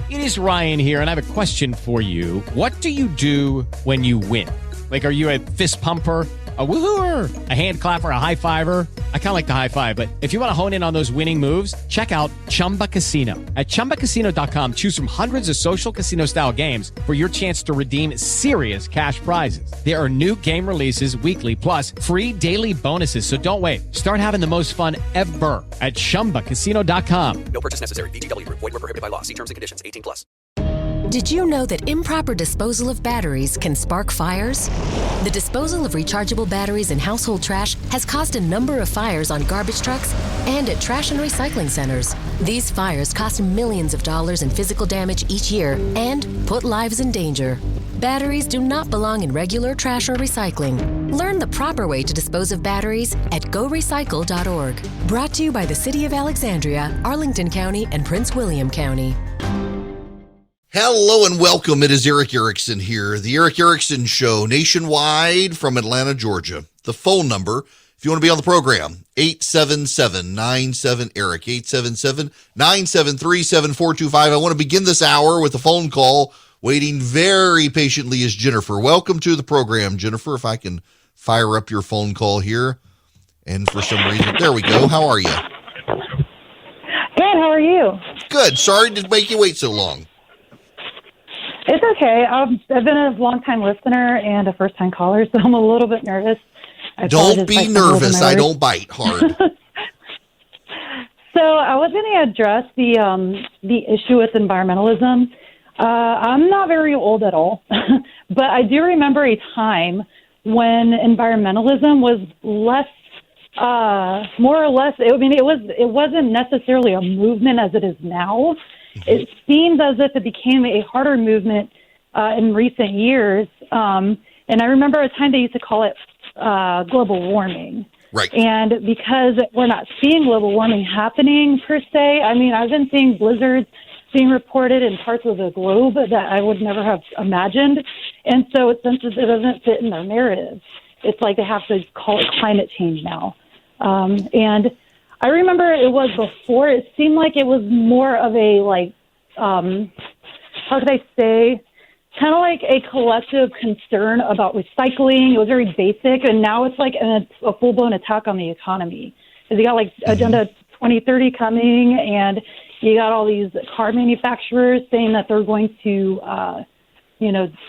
It is Ryan here, and I have a question for you. What do you do when you win? Like, are you a fist pumper, a woo-hooer, a hand clapper, a high fiver? I kind of like the high five, but if you want to hone in on those winning moves, check out Chumba Casino. At ChumbaCasino.com, choose from hundreds of social casino-style games for your chance to redeem serious cash prizes. There are new game releases weekly, plus free daily bonuses. So don't wait. Start having the most fun ever at ChumbaCasino.com. No purchase necessary. VGW Group. Void where prohibited by law. See terms and conditions. 18+. Did you know that improper disposal of batteries can spark fires? The disposal of rechargeable batteries in household trash has caused a number of fires on garbage trucks and at trash and recycling centers. These fires cost millions of dollars in physical damage each year and put lives in danger. Batteries do not belong in regular trash or recycling. Learn the proper way to dispose of batteries at gorecycle.org. Brought to you by the City of Alexandria, Arlington County, and Prince William County. Hello and welcome. It is Eric Erickson here. The Eric Erickson Show, nationwide from Atlanta, Georgia. The phone number, if you want to be on the program, 877-97-ERIC, 877-973-7425. I want to begin this hour with a phone call. Waiting very patiently is Jennifer. Welcome to the program, Jennifer. If I can fire up your phone call here. And for some reason, there we go. How are you? Good. How are you? Good. Sorry to make you wait so long. It's okay. I've been a long-time listener and a first-time caller, so I'm a little bit nervous. Don't be nervous. I don't bite hard. So I was going to address the issue with environmentalism. I'm not very old at all, but I do remember a time when environmentalism was less, more or less. It wasn't necessarily a movement as it is now. It seems as if it became a harder movement in recent years. And I remember a time they used to call it global warming. Right. And because we're not seeing global warming happening per se, I mean, I've been seeing blizzards being reported in parts of the globe that I would never have imagined. And so since it doesn't fit in their narrative, it's like they have to call it climate change now. And I remember it was before, it seemed like it was more of a, like, how could I say, kind of like a collective concern about recycling. It was very basic, and now it's like a full-blown attack on the economy. Because you got, like, Agenda 2030 coming, and you got all these car manufacturers saying that they're going to,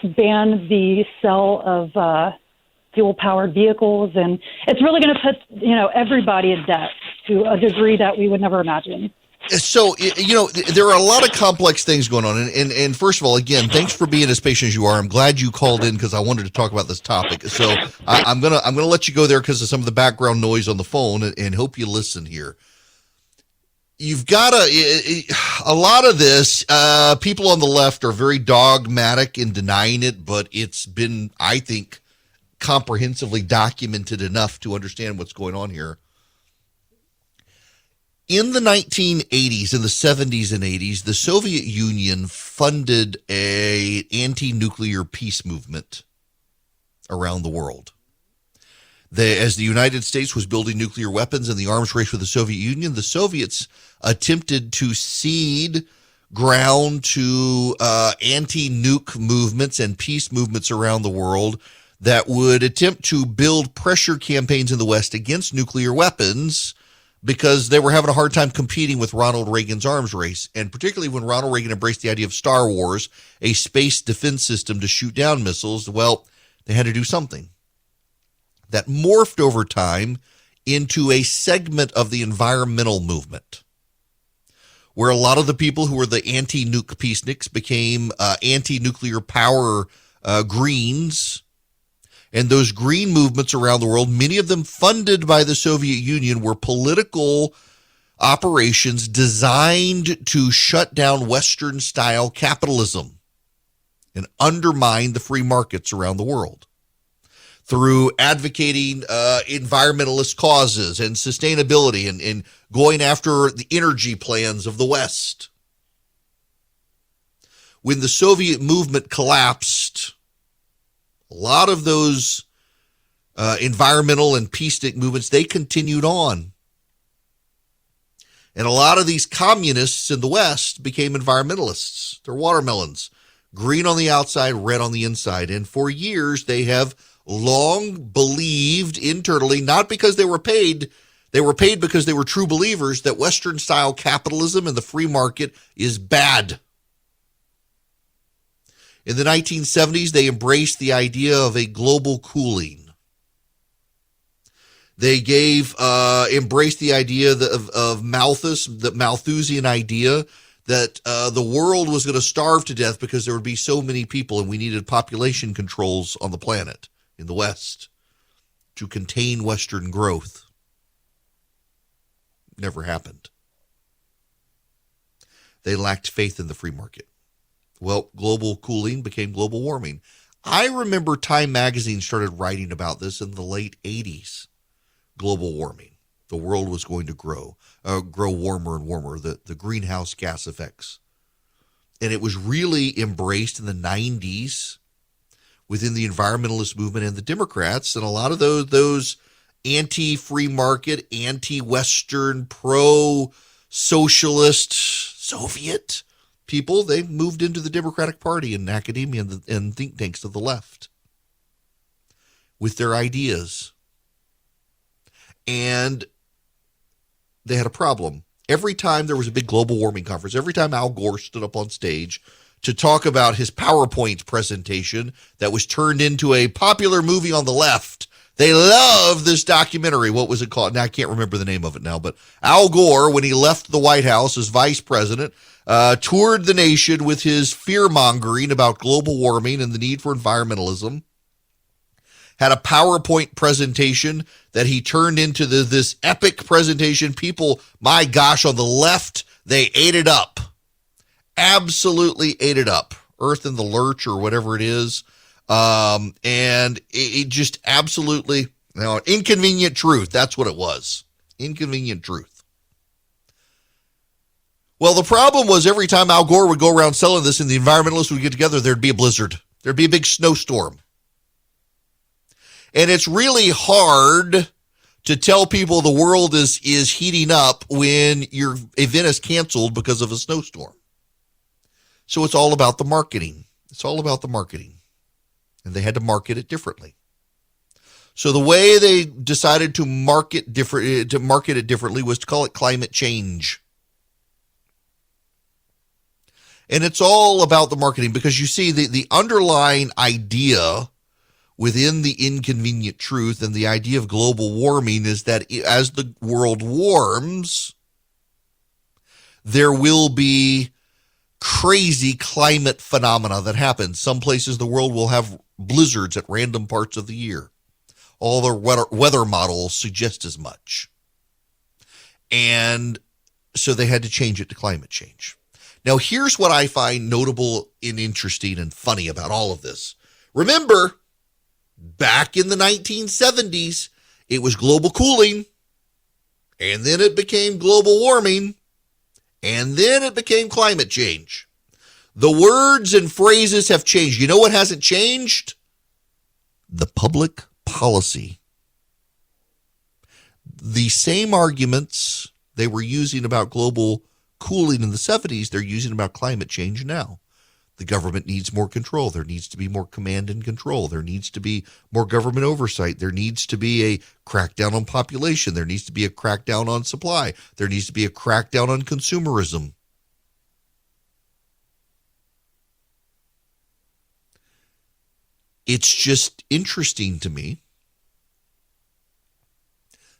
ban the sale of fuel-powered vehicles, and it's really going to put, everybody in debt to a degree that we would never imagine. So, there are a lot of complex things going on. And first of all, again, thanks for being as patient as you are. I'm glad you called in because I wanted to talk about this topic. So I'm going to let you go there because of some of the background noise on the phone and hope you listen here. You've got a lot of this, people on the left are very dogmatic in denying it, but it's been, I think, comprehensively documented enough to understand what's going on here. In the 1980s, in the 70s and 80s, the Soviet Union funded an anti-nuclear peace movement around the world. As the United States was building nuclear weapons in the arms race with the Soviet Union, the Soviets attempted to cede ground to anti-nuke movements and peace movements around the world that would attempt to build pressure campaigns in the West against nuclear weapons because they were having a hard time competing with Ronald Reagan's arms race, and particularly when Ronald Reagan embraced the idea of Star Wars, a space defense system to shoot down missiles. Well, they had to do something. That morphed over time into a segment of the environmental movement, where a lot of the people who were the anti-nuke peaceniks became anti-nuclear power Greens. And those green movements around the world, many of them funded by the Soviet Union, were political operations designed to shut down Western-style capitalism and undermine the free markets around the world through advocating environmentalist causes and sustainability and going after the energy plans of the West. When the Soviet movement collapsed, a lot of those environmental and peacenik movements, they continued on. And a lot of these communists in the West became environmentalists. They're watermelons, green on the outside, red on the inside. And for years, they have long believed internally, not because they were paid because they were true believers, that Western-style capitalism and the free market is bad. In the 1970s, they embraced the idea of a global cooling. They embraced the idea of Malthus, the Malthusian idea that the world was going to starve to death because there would be so many people and we needed population controls on the planet in the West to contain Western growth. Never happened. They lacked faith in the free market. Well, global cooling became global warming. I remember Time magazine started writing about this in the late 80s. Global warming. The world was going to grow warmer and warmer, the greenhouse gas effects. And it was really embraced in the 90s within the environmentalist movement and the Democrats. And a lot of those anti-free market, anti-Western, pro-socialist, Soviet people, they moved into the Democratic Party and academia and think tanks of the left with their ideas. And they had a problem. Every time there was a big global warming conference, every time Al Gore stood up on stage to talk about his PowerPoint presentation that was turned into a popular movie on the left, they loved this documentary. What was it called? Now, I can't remember the name of it now, but Al Gore, when he left the White House as vice president, toured the nation with his fear-mongering about global warming and the need for environmentalism, had a PowerPoint presentation that he turned into this epic presentation. People, my gosh, on the left, they ate it up. Absolutely ate it up. Earth in the Lurch or whatever it is. And it just absolutely, inconvenient truth. That's what it was. Inconvenient truth. Well, the problem was every time Al Gore would go around selling this and the environmentalists would get together, there'd be a blizzard. There'd be a big snowstorm. And it's really hard to tell people the world is heating up when your event is canceled because of a snowstorm. So it's all about the marketing. It's all about the marketing. And they had to market it differently. So the way they decided to market it differently was to call it climate change. And it's all about the marketing because you see the underlying idea within the inconvenient truth and the idea of global warming is that as the world warms, there will be crazy climate phenomena that happen. Some places the world will have blizzards at random parts of the year. All the weather models suggest as much. And so they had to change it to climate change. Now, here's what I find notable and interesting and funny about all of this. Remember, back in the 1970s, it was global cooling, and then it became global warming, and then it became climate change. The words and phrases have changed. You know what hasn't changed? The public policy. The same arguments they were using about global cooling in the 70s, they're using about climate change now. The government needs more control. There needs to be more command and control. There needs to be more government oversight. There needs to be a crackdown on population. There needs to be a crackdown on supply. There needs to be a crackdown on consumerism. It's just interesting to me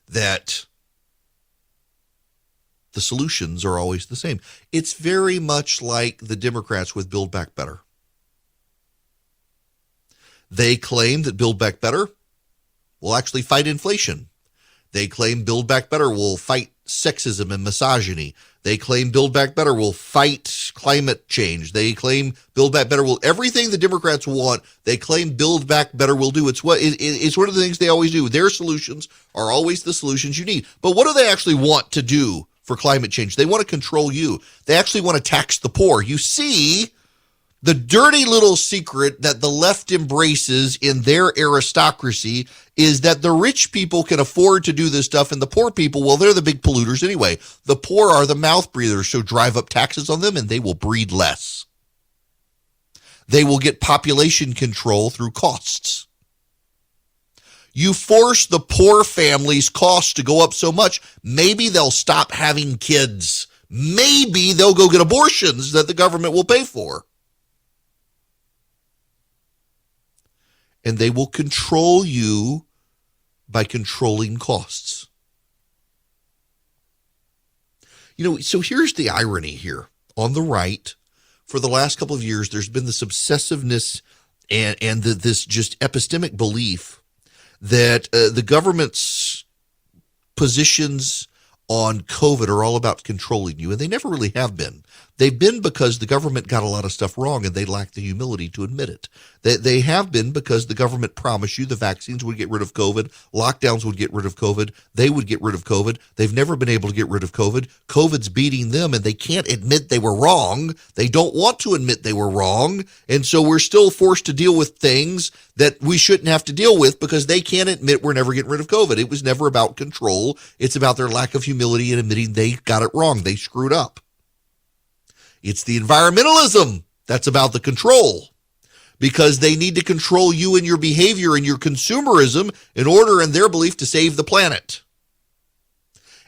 that the solutions are always the same. It's very much like the Democrats with Build Back Better. They claim that Build Back Better will actually fight inflation. They claim Build Back Better will fight sexism and misogyny. They claim Build Back Better will fight climate change. They claim Build Back Better will, everything the Democrats want, they claim Build Back Better will do. It's one of the things they always do. Their solutions are always the solutions you need. But what do they actually want to do for climate change? They want to control you. They actually want to tax the poor. You see, The dirty little secret that the left embraces in their aristocracy is that the rich people can afford to do this stuff, and the poor people, well, they're the big polluters anyway. The poor are the mouth breathers, so drive up taxes on them and they will breed less. They will get population control through costs. You force the poor families' costs to go up so much, maybe they'll stop having kids. Maybe they'll go get abortions that the government will pay for. And they will control you by controlling costs. So here's the irony here. On the right, for the last couple of years, there's been this obsessiveness and this just epistemic belief that the government's positions on COVID are all about controlling you, and they never really have been. They've been because the government got a lot of stuff wrong and they lack the humility to admit it. They have been because the government promised you the vaccines would get rid of COVID, lockdowns would get rid of COVID, they would get rid of COVID. They've never been able to get rid of COVID. COVID's beating them and they can't admit they were wrong. They don't want to admit they were wrong. And so we're still forced to deal with things that we shouldn't have to deal with because they can't admit we're never getting rid of COVID. It was never about control. It's about their lack of humility and admitting they got it wrong. They screwed up. It's the environmentalism that's about the control, because they need to control you and your behavior and your consumerism in order, in their belief, to save the planet.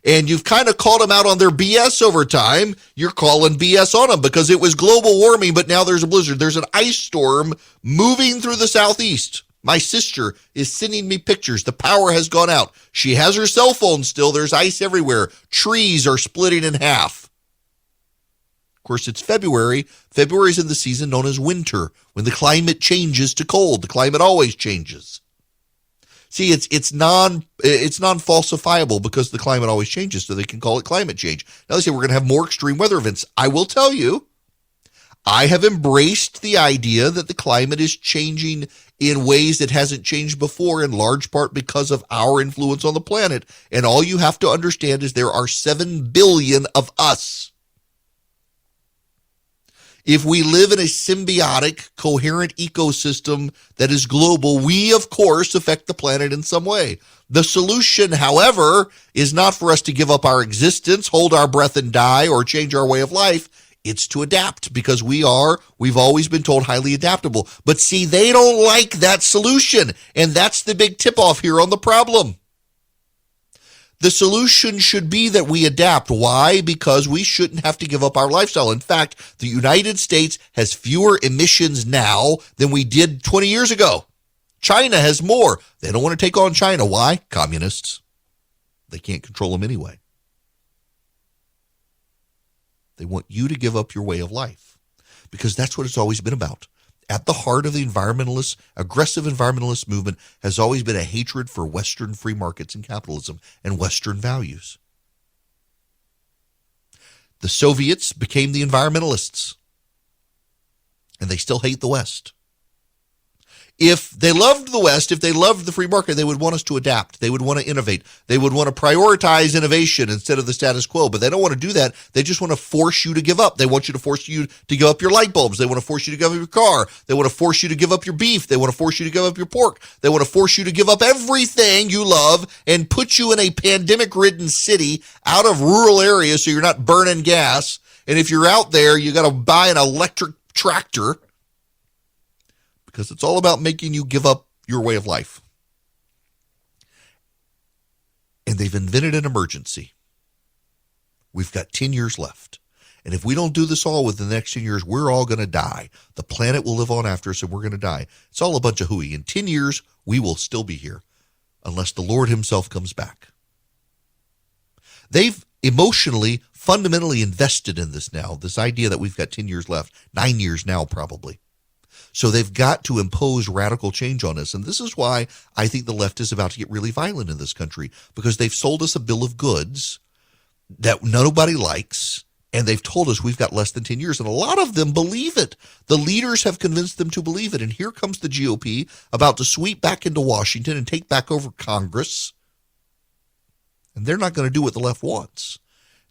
And you've kind of called them out on their BS over time. You're calling BS on them because it was global warming, but now there's a blizzard. There's an ice storm moving through the southeast. My sister is sending me pictures. The power has gone out. She has her cell phone still. There's ice everywhere. Trees are splitting in half. Of course, it's February. February is in the season known as winter, when the climate changes to cold. The climate always changes. See, it's non-falsifiable because the climate always changes, so they can call it climate change. Now they say we're going to have more extreme weather events. I will tell you, I have embraced the idea that the climate is changing in ways it hasn't changed before, in large part because of our influence on the planet. And all you have to understand is there are 7 billion of us. If we live in a symbiotic, coherent ecosystem that is global, we, of course, affect the planet in some way. The solution, however, is not for us to give up our existence, hold our breath and die, or change our way of life. It's to adapt, because we've always been told, highly adaptable. But see, they don't like that solution, and that's the big tip-off here on the problem. The solution should be that we adapt. Why? Because we shouldn't have to give up our lifestyle. In fact, the United States has fewer emissions now than we did 20 years ago. China has more. They don't want to take on China. Why? Communists. They can't control them anyway. They want you to give up your way of life, because that's what it's always been about. At the heart of the aggressive environmentalist movement has always been a hatred for Western free markets and capitalism and Western values. The Soviets became the environmentalists, and they still hate the West. If they loved the West, if they loved the free market, they would want us to adapt. They would want to innovate. They would want to prioritize innovation instead of the status quo. But they don't want to do that. They just want to force you to give up. They want you to force you to give up your light bulbs. They want to force you to give up your car. They want to force you to give up your beef. They want to force you to give up your pork. They want to force you to give up everything you love and put you in a pandemic-ridden city out of rural areas so you're not burning gas. And if you're out there, you got to buy an electric tractor, because it's all about making you give up your way of life. And they've invented an emergency. We've got 10 years left. And if we don't do this all within the next 10 years, we're all going to die. The planet will live on after us, and we're going to die. It's all a bunch of hooey. In 10 years, we will still be here unless the Lord himself comes back. They've emotionally, fundamentally invested in this now, this idea that we've got 10 years left, 9 years now probably. So they've got to impose radical change on us. And this is why I think the left is about to get really violent in this country, because they've sold us a bill of goods that nobody likes, and they've told us we've got less than 10 years. And a lot of them believe it. The leaders have convinced them to believe it. And here comes the GOP about to sweep back into Washington and take back over Congress. And they're not going to do what the left wants.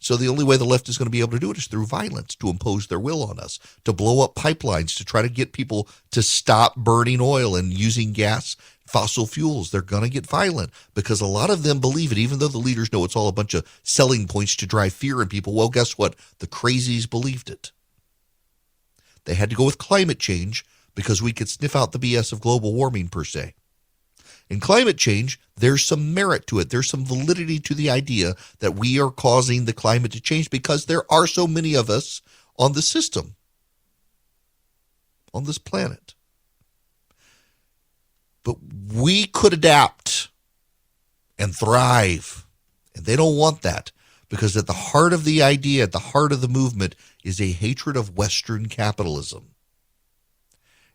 So the only way the left is going to be able to do it is through violence, to impose their will on us, to blow up pipelines, to try to get people to stop burning oil and using gas, fossil fuels. They're going to get violent because a lot of them believe it, even though the leaders know it's all a bunch of selling points to drive fear in people. Well, guess what? The crazies believed it. They had to go with climate change because we could sniff out the BS of global warming per se. In climate change, there's some merit to it. There's some validity to the idea that we are causing the climate to change because there are so many of us on the system, on this planet. But we could adapt and thrive, and they don't want that because at the heart of the idea, at the heart of the movement, is a hatred of Western capitalism.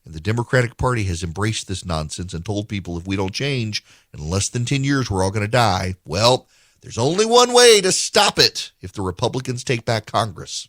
And the Democratic Party has embraced this nonsense and told people if we don't change, in less than 10 years, we're all going to die. Well, there's only one way to stop it if the Republicans take back Congress.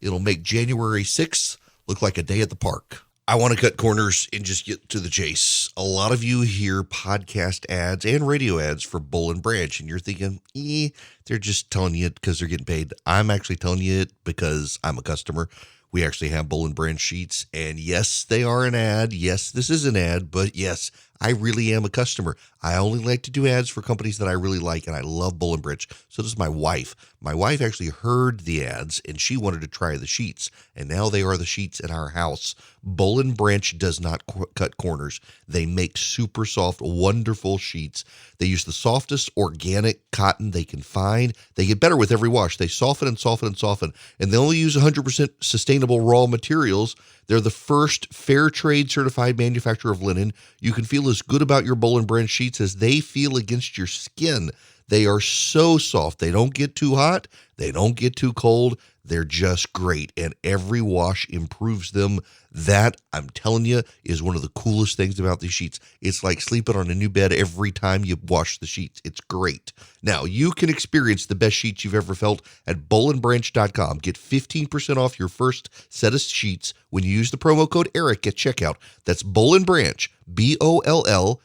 It'll make January 6th look like a day at the park. I want to cut corners and just get to the chase. A lot of you hear podcast ads and radio ads for Bull and Branch, and you're thinking, they're just telling you it because they're getting paid. I'm actually telling you it because I'm a customer. We actually have Bull and Branch sheets, and yes, they are an ad. Yes, this is an ad, but yes, I really am a customer. I only like to do ads for companies that I really like, and I love Bull and Branch. So does my wife. My wife actually heard the ads, and she wanted to try the sheets, and now they are the sheets in our house. Bull and Branch does not cut corners. They make super soft, wonderful sheets. They use the softest organic cotton they can find. They get better with every wash. They soften and soften and soften, and they only use 100% sustainable raw materials. They're the first fair trade certified manufacturer of linen. You can feel as good about your Bull and Branch sheets as they feel against your skin. They are so soft. They don't get too hot. They don't get too cold. They're just great, and every wash improves them. That, I'm telling you, is one of the coolest things about these sheets. It's like sleeping on a new bed every time you wash the sheets. It's great. Now, you can experience the best sheets you've ever felt at bullandbranch.com. Get 15% off your first set of sheets when you use the promo code ERIC at checkout. That's Bull and Branch, BOLLAND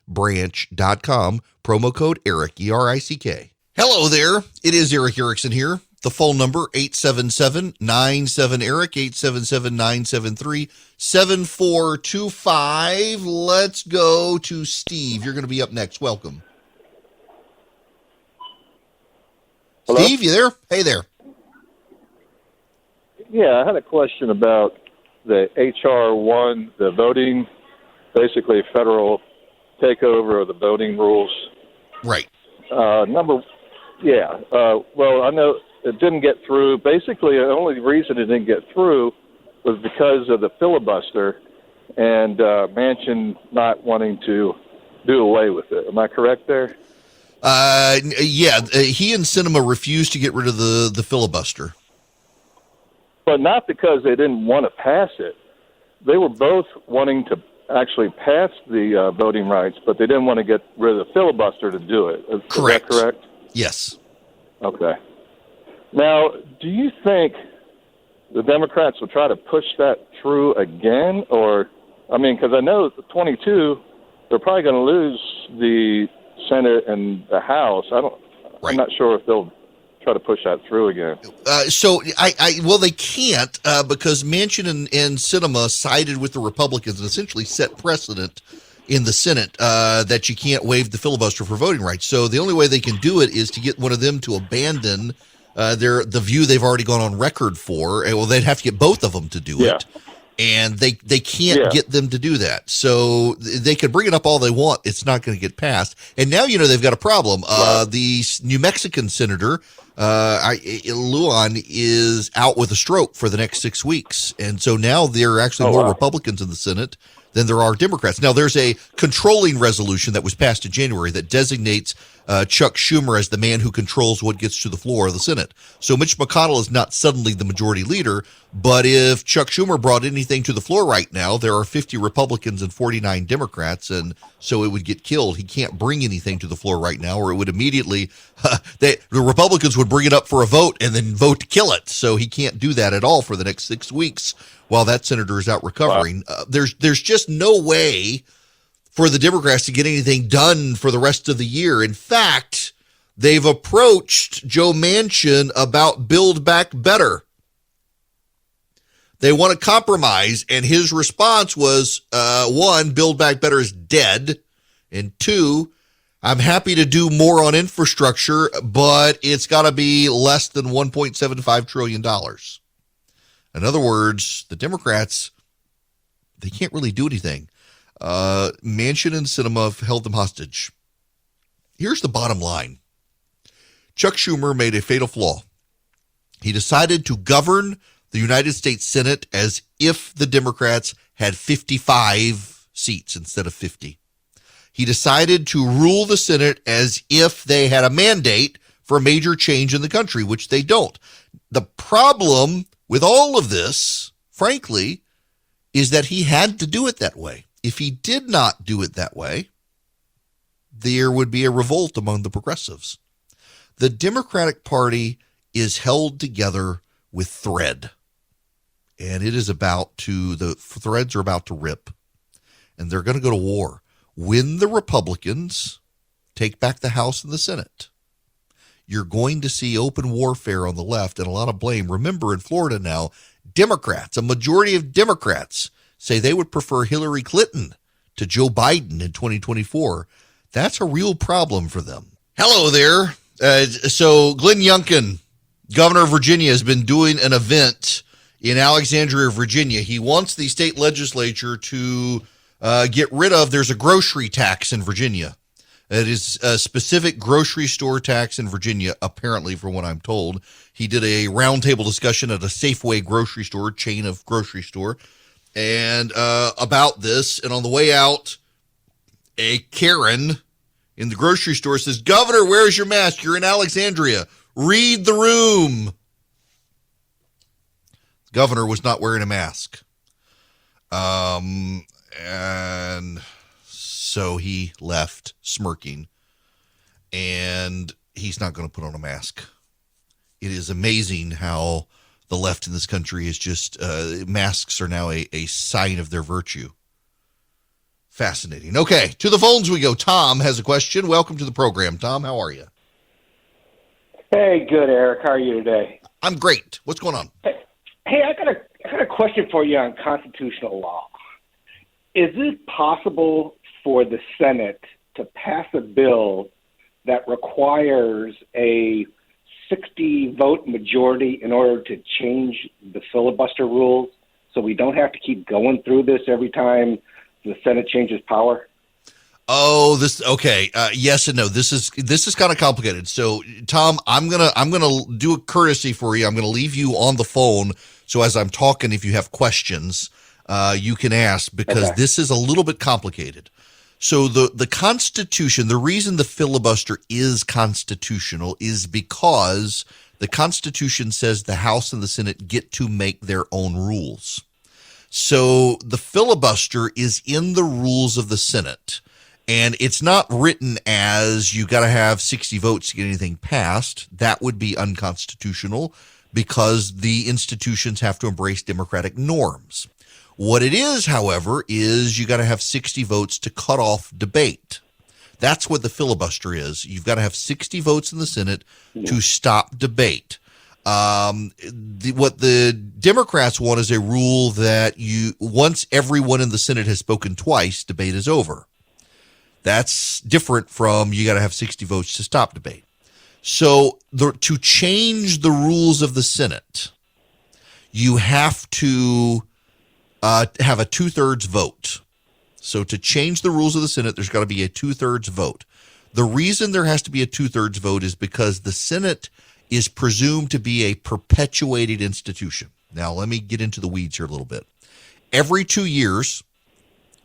branch.com, promo code ERIC, ERICK. Hello there. It is Eric Erickson here. The phone number, 877-97-ERIC, 877-973-7425. Let's go to Steve. You're going to be up next. Welcome. Hello? Steve, you there? Hey there. Yeah, I had a question about the HR1, the voting, basically federal takeover of the voting rules. Right. Well, I know it didn't get through. Basically, the only reason it didn't get through was because of the filibuster and Manchin not wanting to do away with it. Am I correct there? He and Sinema refused to get rid of the filibuster. But not because they didn't want to pass it. They were both wanting to actually pass the voting rights, but they didn't want to get rid of the filibuster to do it. Is that correct? Yes. Okay. Now, do you think the Democrats will try to push that through again? Or, because I know the 22, they're probably going to lose the Senate and the House. I'm not sure if they'll try to push that through again. They can't because Manchin and Sinema sided with the Republicans and essentially set precedent in the Senate that you can't waive the filibuster for voting rights. So the only way they can do it is to get one of them to abandon the view they've already gone on record for. Well, they'd have to get both of them to do it. And they can't get them to do that. So they can bring it up all they want. It's not going to get passed. And now, they've got a problem. The New Mexican senator, Lujan, is out with a stroke for the next 6 weeks. And so now there are actually more Republicans in the Senate than there are Democrats. Now, there's a controlling resolution that was passed in January that designates Chuck Schumer as the man who controls what gets to the floor of the Senate. So Mitch McConnell is not suddenly the majority leader, but if Chuck Schumer brought anything to the floor right now, there are 50 Republicans and 49 Democrats, and so it would get killed. He can't bring anything to the floor right now, or it would immediately, the Republicans would bring it up for a vote and then vote to kill it. So he can't do that at all for the next 6 weeks while that senator is out recovering. There's just no way for the Democrats to get anything done for the rest of the year. In fact, They've approached Joe Manchin about Build Back Better. They want to compromise, and his response was, one, Build Back Better is dead, and two, I'm happy to do more on infrastructure, but it's got to be less than $1.75 trillion. In other words, the Democrats, they can't really do anything. Manchin and Sinema have held them hostage. Here's the bottom line. Chuck Schumer made a fatal flaw. He decided to govern the United States Senate as if the Democrats had 55 seats instead of 50. He decided to rule the Senate as if they had a mandate for a major change in the country, which they don't. The problem with all of this, frankly, is that he had to do it that way. If he did not do it that way, there would be a revolt among the progressives. The Democratic Party is held together with thread, and the threads are about to rip, and they're going to go to war when the Republicans take back the House and the Senate. You're going to see open warfare on the left and a lot of blame. Remember, in Florida now, Democrats, a majority of Democrats, say they would prefer Hillary Clinton to Joe Biden in 2024. That's a real problem for them. Hello there. So Glenn Youngkin, governor of Virginia, has been doing an event in Alexandria, Virginia. He wants the state legislature to get rid of, there's a grocery tax in Virginia. It is a specific grocery store tax in Virginia, apparently, from what I'm told. He did a roundtable discussion at a Safeway grocery store, chain of grocery store, and about this. And on the way out, a Karen in the grocery store says, "Governor, where's your mask? You're in Alexandria. Read the room." The governor was not wearing a mask. And so he left smirking, and he's not going to put on a mask. It is amazing how the left in this country is just, masks are now a sign of their virtue. Fascinating. Okay, to the phones we go. Tom has a question. Welcome to the program. Tom, how are you? Hey, good, Eric. How are you today? I'm great. What's going on? Hey, I got a question for you on constitutional law. Is it possible for the Senate to pass a bill that requires a 60-vote majority in order to change the filibuster rules so we don't have to keep going through this every time the Senate changes power? Oh, okay. Yes and no. This is kind of complicated. So, Tom, I'm gonna do a courtesy for you. I'm gonna leave you on the phone. So as I'm talking, if you have questions, you can ask, because this is a little bit complicated. So the Constitution, the reason the filibuster is constitutional is because the Constitution says the House and the Senate get to make their own rules. So the filibuster is in the rules of the Senate, and it's not written as you got to have 60 votes to get anything passed. That would be unconstitutional because the institutions have to embrace democratic norms. What it is, however, is you got to have 60 votes to cut off debate. That's what the filibuster is. You've got to have 60 votes in the Senate to stop debate. What the Democrats want is a rule that once everyone in the Senate has spoken twice, debate is over. That's different from you got to have 60 votes to stop debate. So to change the rules of the Senate, you have to have a 2/3 vote. So to change the rules of the Senate, there's got to be a 2/3 vote. The reason there has to be a 2/3 vote is because the Senate is presumed to be a perpetuated institution. Now, let me get into the weeds here a little bit. Every 2 years,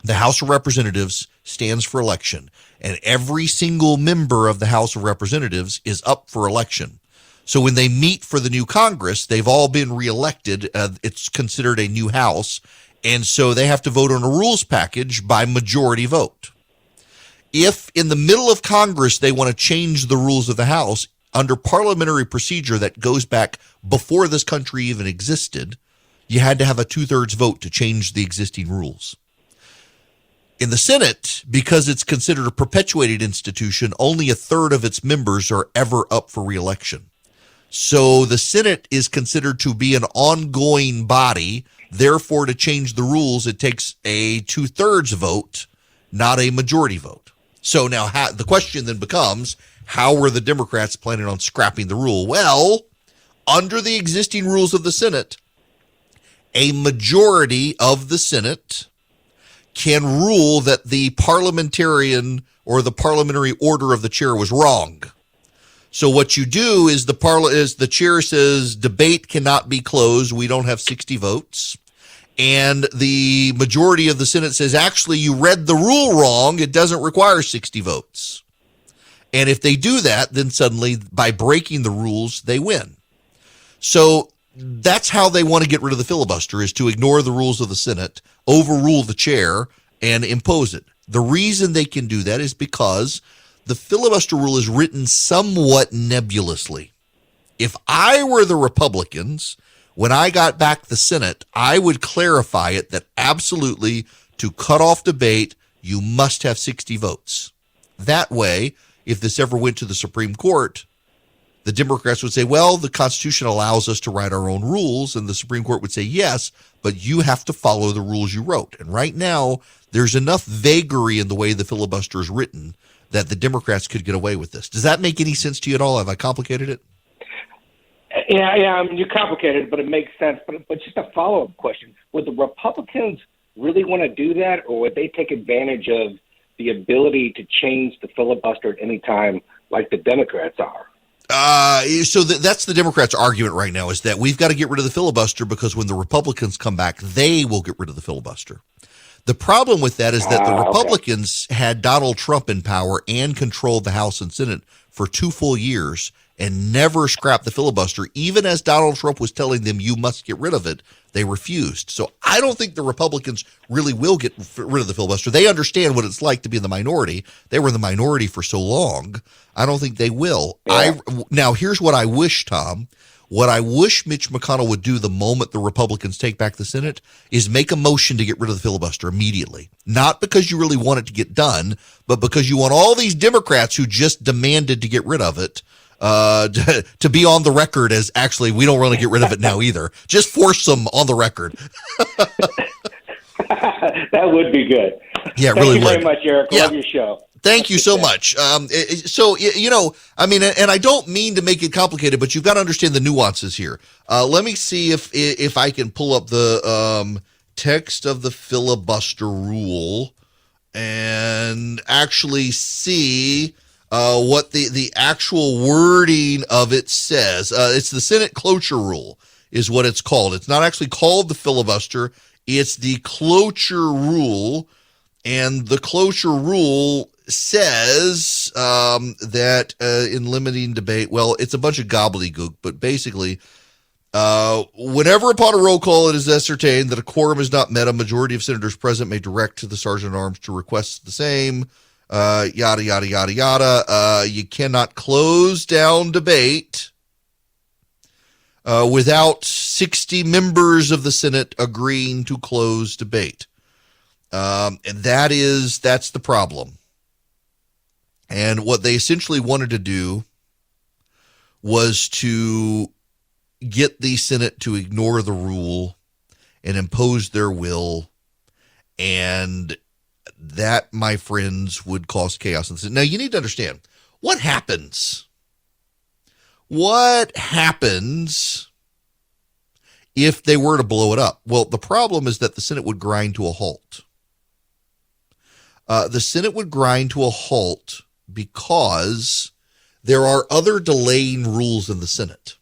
the House of Representatives stands for election, and every single member of the House of Representatives is up for election. So when they meet for the new Congress, they've all been reelected. It's considered a new House, and so they have to vote on a rules package by majority vote. If in the middle of Congress they want to change the rules of the House, under parliamentary procedure that goes back before this country even existed, you had to have a 2/3 vote to change the existing rules. In the Senate, because it's considered a perpetuated institution, only a third of its members are ever up for re-election. So the Senate is considered to be an ongoing body. Therefore, to change the rules, it takes a 2/3 vote, not a majority vote. So now the question then becomes, how are the Democrats planning on scrapping the rule? Well, under the existing rules of the Senate, a majority of the Senate can rule that the parliamentarian or the parliamentary order of the chair was wrong. So what you do is the chair says debate cannot be closed. We don't have 60 votes. And the majority of the Senate says, actually, you read the rule wrong. It doesn't require 60 votes. And if they do that, then suddenly by breaking the rules, they win. So that's how they want to get rid of the filibuster, is to ignore the rules of the Senate, overrule the chair, and impose it. The reason they can do that is because the filibuster rule is written somewhat nebulously. If I were the Republicans, when I got back the Senate, I would clarify it that absolutely, to cut off debate, you must have 60 votes. That way, if this ever went to the Supreme Court, the Democrats would say, well, the Constitution allows us to write our own rules, and the Supreme Court would say, yes, but you have to follow the rules you wrote. And right now, there's enough vagary in the way the filibuster is written that the Democrats could get away with this. Does that make any sense to you at all? Have I complicated it? Yeah, I mean, you complicated it, but it makes sense. But just a follow-up question. Would the Republicans really want to do that, or would they take advantage of the ability to change the filibuster at any time like the Democrats are? So that's the Democrats' argument right now, is that we've got to get rid of the filibuster because when the Republicans come back, they will get rid of the filibuster. The problem with that is that the Republicans had Donald Trump in power and controlled the House and Senate for 2 full years and never scrapped the filibuster. Even as Donald Trump was telling them you must get rid of it, they refused. So I don't think the Republicans really will get rid of the filibuster. They understand what it's like to be in the minority. They were in the minority for so long. I don't think they will. Yeah. Now, here's what I wish, Tom. What I wish Mitch McConnell would do the moment the Republicans take back the Senate is make a motion to get rid of the filibuster immediately. Not because you really want it to get done, but because you want all these Democrats who just demanded to get rid of it to be on the record as actually we don't want to get rid of it now either. Just force them on the record. That would be good. Yeah, it really would. Thank you very much, Eric. Yeah. Love your show. Thank you so much. So, you know, I mean, and I don't mean to make it complicated, but you've got to understand the nuances here. Let me see if I can pull up the text of the filibuster rule and actually see what the actual wording of it says. It's the Senate cloture rule is what it's called. It's not actually called the filibuster. It's the cloture rule. And the cloture rule says that in limiting debate, well, it's a bunch of gobbledygook, but basically, whenever upon a roll call it is ascertained that a quorum is not met, a majority of senators present may direct to the sergeant at arms to request the same, yada, yada, yada, yada. You cannot close down debate without 60 members of the Senate agreeing to close debate. And that's the problem. And what they essentially wanted to do was to get the Senate to ignore the rule and impose their will. And that, my friends, would cause chaos in the Senate. Now, you need to understand what happens. What happens if they were to blow it up? Well, the problem is that the Senate would grind to a halt. The Senate would grind to a halt because there are other delaying rules in the Senate.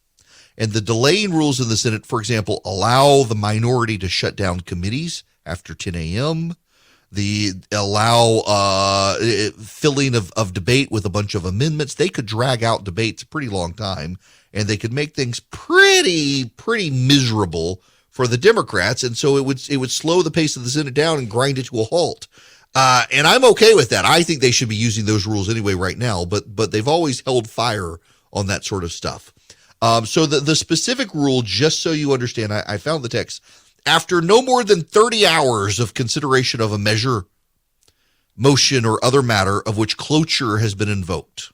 And the delaying rules in the Senate, for example, allow the minority to shut down committees after 10 a.m., allow filling of debate with a bunch of amendments. They could drag out debates a pretty long time, and they could make things pretty miserable for the Democrats. And so it would slow the pace of the Senate down and grind it to a halt. And I'm okay with that. I think they should be using those rules anyway right now, but they've always held fire on that sort of stuff. So the specific rule, just so you understand, I found the text. After no more than 30 hours of consideration of a measure, motion or other matter of which cloture has been invoked.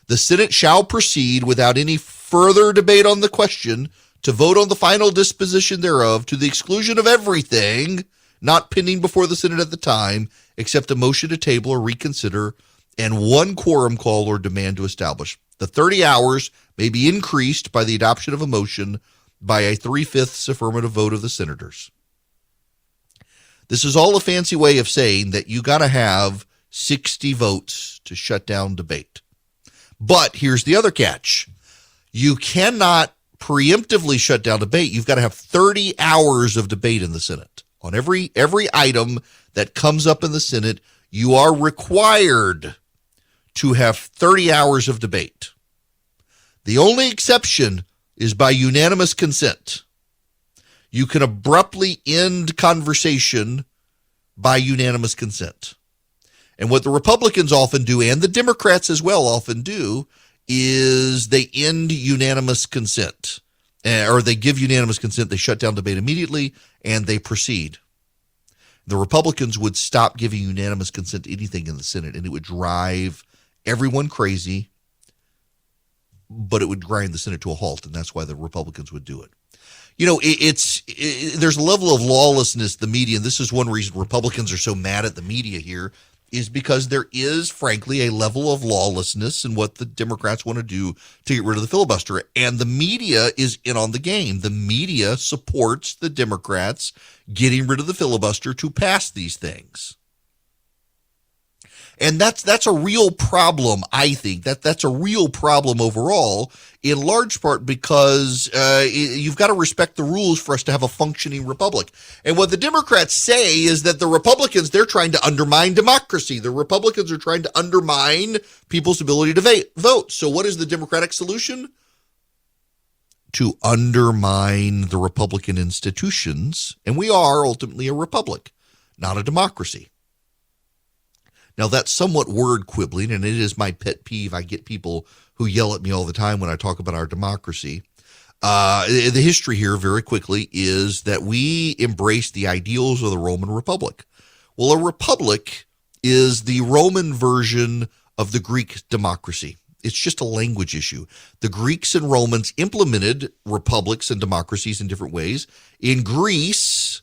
The Senate shall proceed without any further debate on the question to vote on the final disposition thereof to the exclusion of everything not pending before the Senate at the time, except a motion to table or reconsider and one quorum call or demand to establish. The 30 hours may be increased by the adoption of a motion by a 3/5 affirmative vote of the senators. This is all a fancy way of saying that you got to have 60 votes to shut down debate. But here's the other catch. You cannot preemptively shut down debate. You've got to have 30 hours of debate in the Senate. On every item that comes up in the Senate, you are required to have 30 hours of debate. The only exception is by unanimous consent. You can abruptly end conversation by unanimous consent. And what the Republicans often do, and the Democrats as well often do, is they end unanimous consent. Or they give unanimous consent, they shut down debate immediately, and they proceed. The Republicans would stop giving unanimous consent to anything in the Senate, and it would drive everyone crazy, but it would grind the Senate to a halt, and that's why the Republicans would do it. You know, there's a level of lawlessness, the media, and this is one reason Republicans are so mad at the media here, is because there is, frankly, a level of lawlessness in what the Democrats want to do to get rid of the filibuster. And the media is in on the game. The media supports the Democrats getting rid of the filibuster to pass these things. And that's a real problem, I think. That's a real problem overall, in large part because you've got to respect the rules for us to have a functioning republic. And what the Democrats say is that the Republicans, they're trying to undermine democracy. The Republicans are trying to undermine people's ability to vote. So what is the Democratic solution? To undermine the Republican institutions. And we are ultimately a republic, not a democracy. Now, that's somewhat word quibbling, and it is my pet peeve. I get people who yell at me all the time when I talk about our democracy. The history here, very quickly, is that we embrace the ideals of the Roman Republic. Well, a republic is the Roman version of the Greek democracy. It's just a language issue. The Greeks and Romans implemented republics and democracies in different ways. In Greece,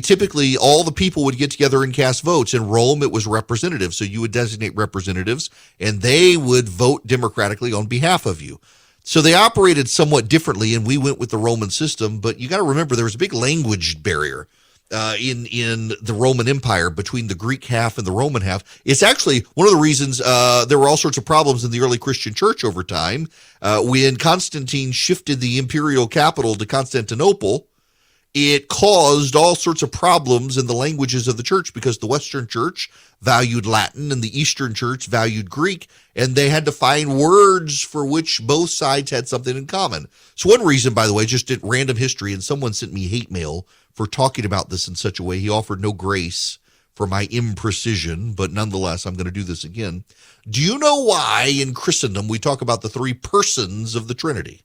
typically all the people would get together and cast votes. In Rome, it was representative. So you would designate representatives and they would vote democratically on behalf of you. So they operated somewhat differently, and we went with the Roman system. But you got to remember there was a big language barrier in the Roman Empire between the Greek half and the Roman half. It's actually one of the reasons there were all sorts of problems in the early Christian church over time. When Constantine shifted the imperial capital to Constantinople, it caused all sorts of problems in the languages of the church because the Western church valued Latin and the Eastern church valued Greek, and they had to find words for which both sides had something in common. So one reason, by the way, just at random history, and someone sent me hate mail for talking about this in such a way, he offered no grace for my imprecision, but nonetheless, I'm going to do this again. Do you know why in Christendom we talk about the three persons of the Trinity?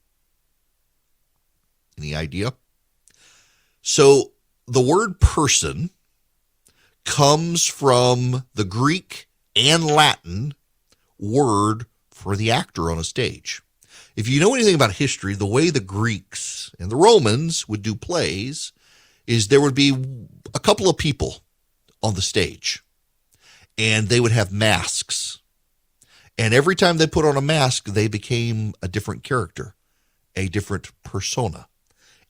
Any idea? So the word person comes from the Greek and Latin word for the actor on a stage. If you know anything about history, the way the Greeks and the Romans would do plays is there would be a couple of people on the stage, and they would have masks. And every time they put on a mask, they became a different character, a different persona.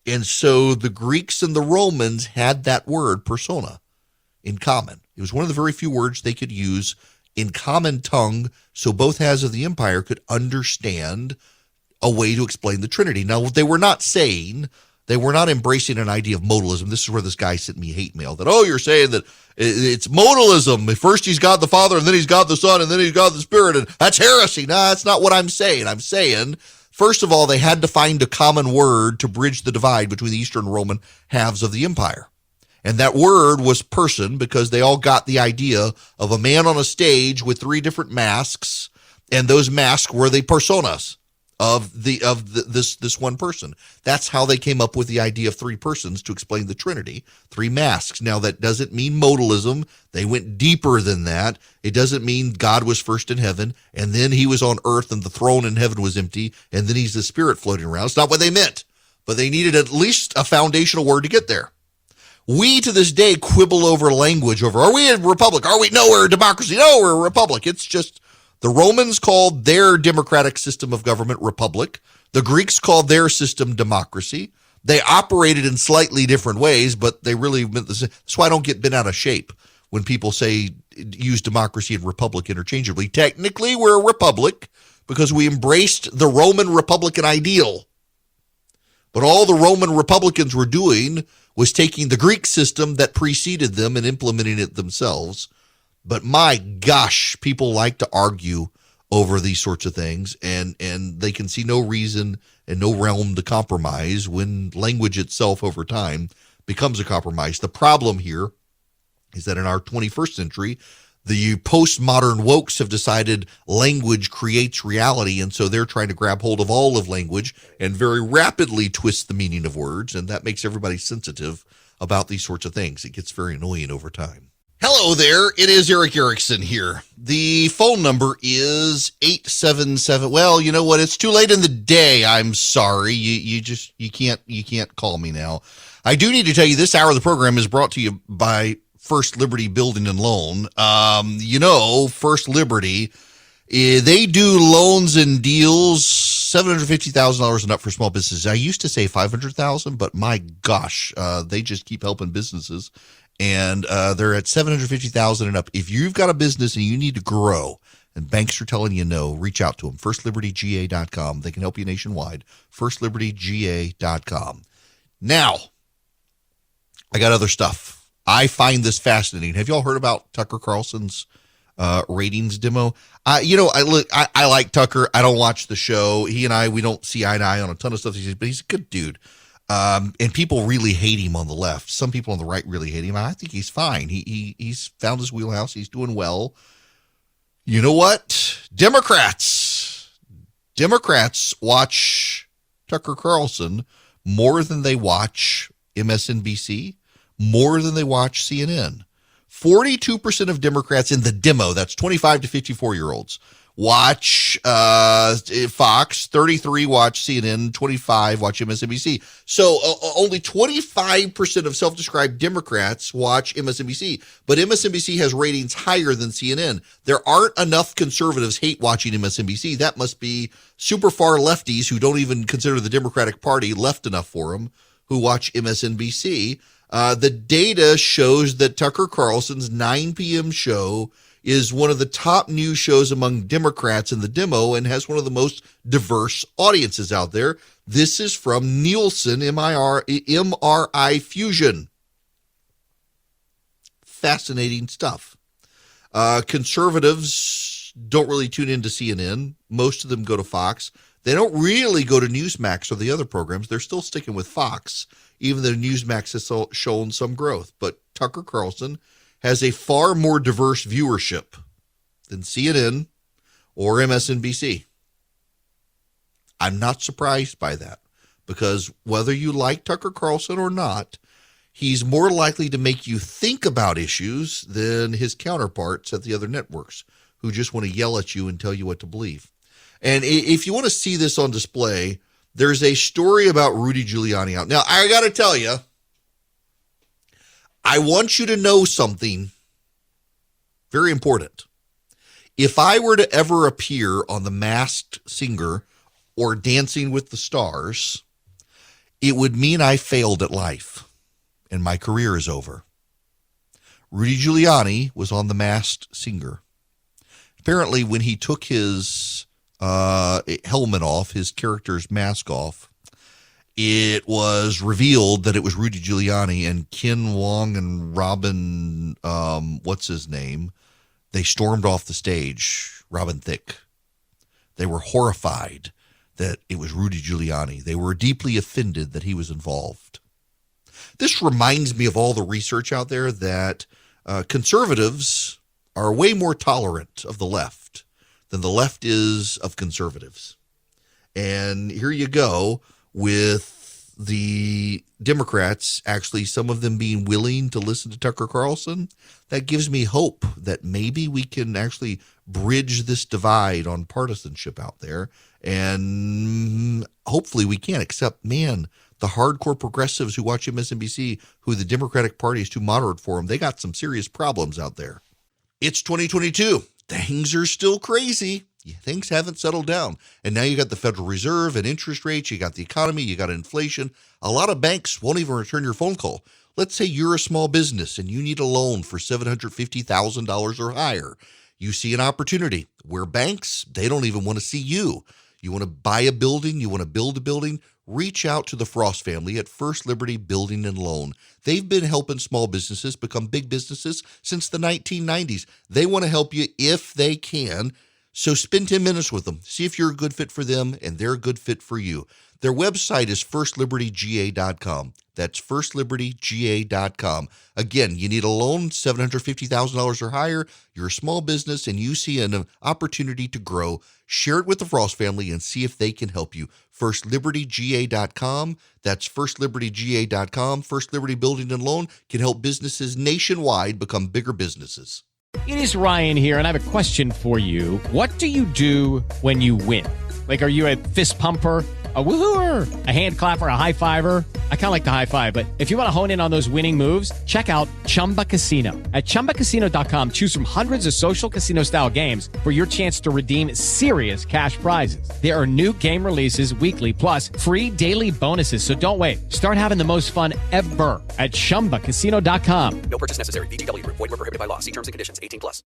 And so the Greeks and the Romans had that word persona in common. It was one of the very few words they could use in common tongue so both halves of the empire could understand a way to explain the Trinity. Now, they were not embracing an idea of modalism. This is where this guy sent me hate mail that, you're saying that it's modalism. First he's God the Father, and then he's God the Son, and then he's God the Spirit, and that's heresy. No, that's not what I'm saying. I'm saying, first of all, they had to find a common word to bridge the divide between the Eastern Roman halves of the empire. And that word was person, because they all got the idea of a man on a stage with three different masks, and those masks were the personas of this one person. That's how they came up with the idea of three persons to explain the Trinity, three masks. Now, that doesn't mean modalism. They went deeper than that. It doesn't mean God was first in heaven, and then he was on earth, and the throne in heaven was empty, and then he's the spirit floating around. It's not what they meant, but they needed at least a foundational word to get there. We, to this day, quibble over language, over, are we a republic? No, we're a democracy. No, we're a republic. It's just, the Romans called their democratic system of government republic. The Greeks called their system democracy. They operated in slightly different ways, but they really meant the same. That's why I don't get bent out of shape when people say use democracy and republic interchangeably. Technically, we're a republic because we embraced the Roman Republican ideal. But all the Roman Republicans were doing was taking the Greek system that preceded them and implementing it themselves. But my gosh, people like to argue over these sorts of things, and they can see no reason and no realm to compromise when language itself over time becomes a compromise. The problem here is that in our 21st century, the postmodern wokes have decided language creates reality, and so they're trying to grab hold of all of language and very rapidly twist the meaning of words, and that makes everybody sensitive about these sorts of things. It gets very annoying over time. Hello there, it is Eric Erickson here. The phone number is 877. Well, you know what? It's too late in the day. I'm sorry. You can't call me now. I do need to tell you this hour of the program is brought to you by First Liberty Building and Loan. First Liberty, they do loans and deals, $750,000 and up for small businesses. I used to say $500,000, but my gosh, they just keep helping businesses. And they're at $750,000 and up. If you've got a business and you need to grow, and banks are telling you no, reach out to them. FirstLibertyGA.com. They can help you nationwide. FirstLibertyGA.com. Now, I got other stuff. I find this fascinating. Have y'all heard about Tucker Carlson's ratings demo? I like Tucker. I don't watch the show. He and I, we don't see eye to eye on a ton of stuff, but he's a good dude. And people really hate him on the left. Some people on the right really hate him. I think he's fine. He's found his wheelhouse. He's doing well. You know what? Democrats watch Tucker Carlson more than they watch MSNBC, more than they watch CNN. 42% of Democrats in the demo, that's 25 to 54-year-olds, watch Fox, 33 watch CNN, 25 watch MSNBC. So only 25% of self-described Democrats watch MSNBC, but MSNBC has ratings higher than CNN. There aren't enough conservatives hate watching MSNBC. That must be super far lefties who don't even consider the Democratic Party left enough for them who watch MSNBC. The data shows that Tucker Carlson's 9 p.m. show is one of the top news shows among Democrats in the demo and has one of the most diverse audiences out there. This is from Nielsen MRI Fusion. Fascinating stuff. Conservatives don't really tune into CNN. Most of them go to Fox. They don't really go to Newsmax or the other programs. They're still sticking with Fox, even though Newsmax has shown some growth. But Tucker Carlson has a far more diverse viewership than CNN or MSNBC. I'm not surprised by that, because whether you like Tucker Carlson or not, he's more likely to make you think about issues than his counterparts at the other networks, who just want to yell at you and tell you what to believe. And if you want to see this on display, there's a story about Rudy Giuliani out. Now, I got to tell you, I want you to know something very important. If I were to ever appear on The Masked Singer or Dancing with the Stars, it would mean I failed at life and my career is over. Rudy Giuliani was on The Masked Singer. Apparently, when he took his helmet off, his character's mask off, it was revealed that it was Rudy Giuliani, and Ken Wong and Robin, what's his name? They stormed off the stage, Robin Thicke. They were horrified that it was Rudy Giuliani. They were deeply offended that he was involved. This reminds me of all the research out there that conservatives are way more tolerant of the left than the left is of conservatives. And here you go with the Democrats, actually, some of them being willing to listen to Tucker Carlson. That gives me hope that maybe we can actually bridge this divide on partisanship out there. And hopefully we can, except, man, the hardcore progressives who watch MSNBC, who the Democratic Party is too moderate for them, they got some serious problems out there. It's 2022. Things are still crazy. Things haven't settled down. And now you got the Federal Reserve and interest rates. You got the economy. You got inflation. A lot of banks won't even return your phone call. Let's say you're a small business and you need a loan for $750,000 or higher. You see an opportunity where banks, they don't even want to see you. You want to buy a building. You want to build a building. Reach out to the Frost family at First Liberty Building and Loan. They've been helping small businesses become big businesses since the 1990s. They want to help you if they can. So spend 10 minutes with them. See if you're a good fit for them and they're a good fit for you. Their website is firstlibertyga.com. That's firstlibertyga.com. Again, you need a loan, $750,000 or higher. You're a small business and you see an opportunity to grow. Share it with the Frost family and see if they can help you. Firstlibertyga.com. That's firstlibertyga.com. First Liberty Building and Loan can help businesses nationwide become bigger businesses. It is Ryan here, and I have a question for you. What do you do when you win? Like, are you a fist pumper, a woohooer, a hand clapper, a high fiver? I kind of like the high five, but if you want to hone in on those winning moves, check out Chumba Casino. At ChumbaCasino.com, choose from hundreds of social casino-style games for your chance to redeem serious cash prizes. There are new game releases weekly, plus free daily bonuses, so don't wait. Start having the most fun ever at ChumbaCasino.com. No purchase necessary. VGW Group. Void where prohibited by law. See terms and conditions. 18+.